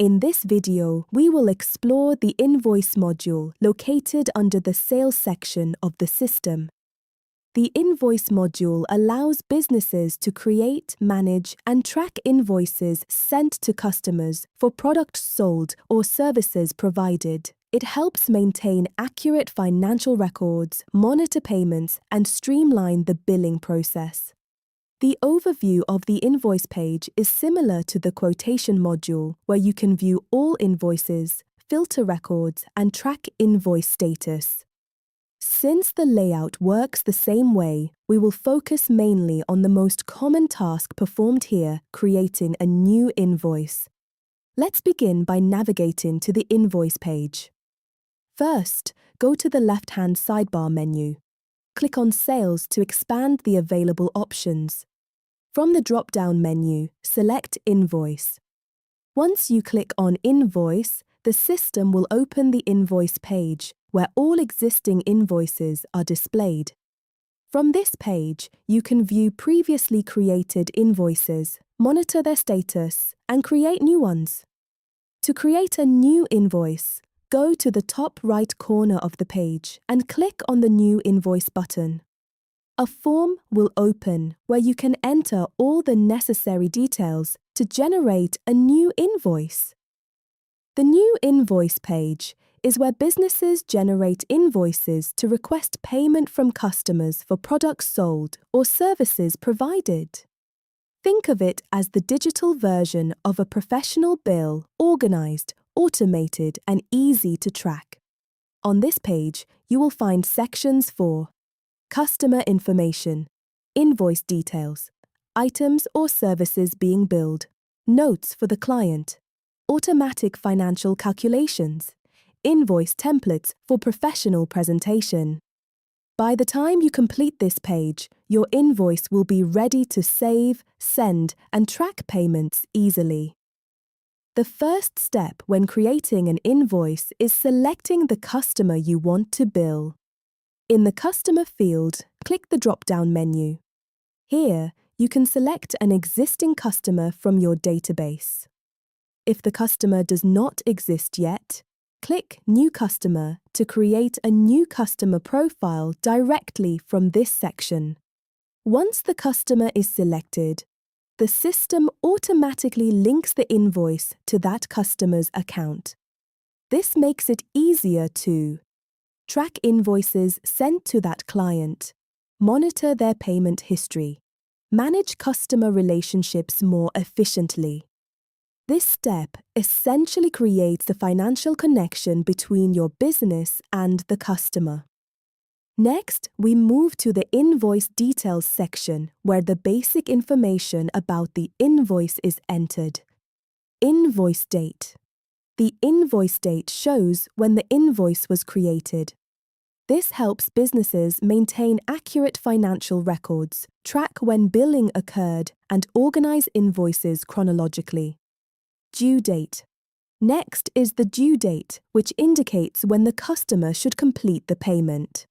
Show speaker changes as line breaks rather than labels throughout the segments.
In this video, we will explore the Invoice module located under the Sales section of the system. The Invoice module allows businesses to create, manage, and track invoices sent to customers for products sold or services provided. It helps maintain accurate financial records, monitor payments, and streamline the billing process. The overview of the invoice page is similar to the quotation module, where you can view all invoices, filter records, and track invoice status. Since the layout works the same way, we will focus mainly on the most common task performed here, creating a new invoice. Let's begin by navigating to the invoice page. First, go to the left-hand sidebar menu. Click on Sales to expand the available options. From the drop-down menu, select Invoice. Once you click on Invoice, the system will open the invoice page, where all existing invoices are displayed. From this page, you can view previously created invoices, monitor their status, and create new ones. To create a new invoice, go to the top right corner of the page and click on the New Invoice button. A form will open where you can enter all the necessary details to generate a new invoice. The New Invoice page is where businesses generate invoices to request payment from customers for products sold or services provided. Think of it as the digital version of a professional bill, organized, automated, and easy to track. On this page, you will find sections for customer information, invoice details, items or services being billed, notes for the client, automatic financial calculations, invoice templates for professional presentation. By the time you complete this page, your invoice will be ready to save, send, and track payments easily. The first step when creating an invoice is selecting the customer you want to bill. In the Customer field, click the drop-down menu. Here, you can select an existing customer from your database. If the customer does not exist yet, click New Customer to create a new customer profile directly from this section. Once the customer is selected, the system automatically links the invoice to that customer's account. This makes it easier to track invoices sent to that client, monitor their payment history, manage customer relationships more efficiently. This step essentially creates the financial connection between your business and the customer. Next, we move to the Invoice Details section, where the basic information about the invoice is entered. Invoice date. The invoice date shows when the invoice was created. This helps businesses maintain accurate financial records, track when billing occurred, and organize invoices chronologically. Due date. Next is the due date, which indicates when the customer should complete the payment.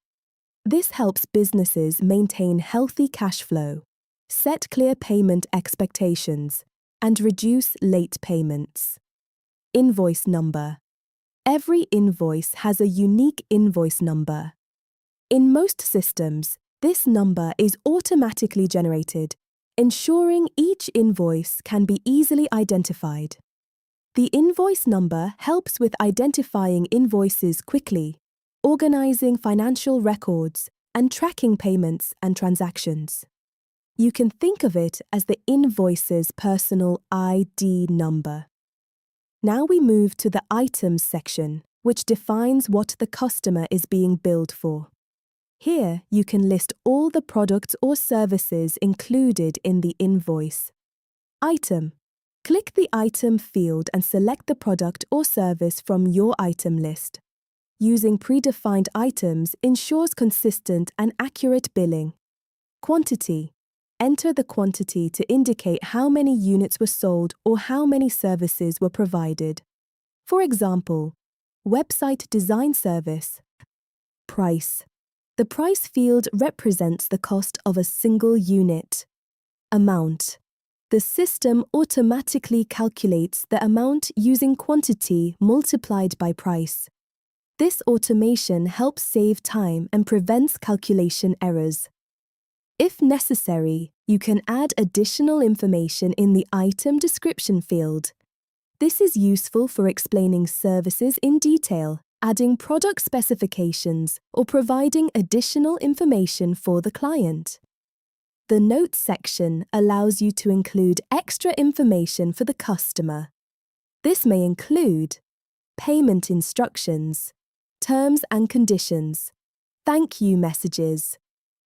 This helps businesses maintain healthy cash flow, set clear payment expectations, and reduce late payments. Invoice number. Every invoice has a unique invoice number. In most systems, this number is automatically generated, ensuring each invoice can be easily identified. The invoice number helps with identifying invoices quickly, organizing financial records, and tracking payments and transactions. You can think of it as the invoice's personal ID number. Now we move to the Items section, which defines what the customer is being billed for. Here, you can list all the products or services included in the invoice. Item. Click the Item field and select the product or service from your item list. Using predefined items ensures consistent and accurate billing. Quantity. Enter the quantity to indicate how many units were sold or how many services were provided. For example, website design service. Price. The price field represents the cost of a single unit. Amount. the system automatically calculates the amount using quantity multiplied by price. This automation helps save time and prevents calculation errors. If necessary, you can add additional information in the item description field. This is useful for explaining services in detail, adding product specifications, or providing additional information for the client. The Notes section allows you to include extra information for the customer. This may include payment instructions, terms and conditions, thank you messages,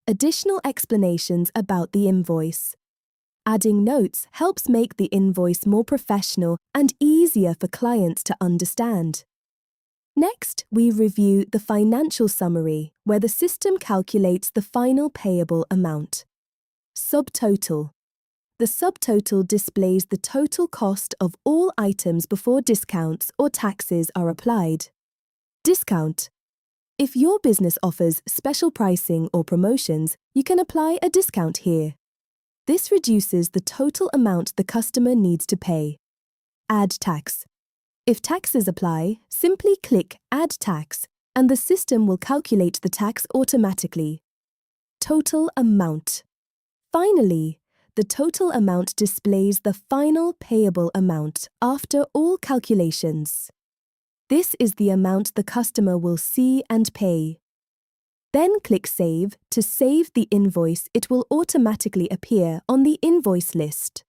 additional explanations about the invoice. Adding notes helps make the invoice more professional and easier for clients to understand. Next, we review the financial summary, where the system calculates the final payable amount. Subtotal. The subtotal displays the total cost of all items before discounts or taxes are applied. Discount. If your business offers special pricing or promotions, you can apply a discount here. This reduces the total amount the customer needs to pay. Add tax. If taxes apply, simply click Add Tax, and the system will calculate the tax automatically. Total amount. Finally, the total amount displays the final payable amount after all calculations. This is the amount the customer will see and pay. Then click Save to save the invoice. It will automatically appear on the invoice list.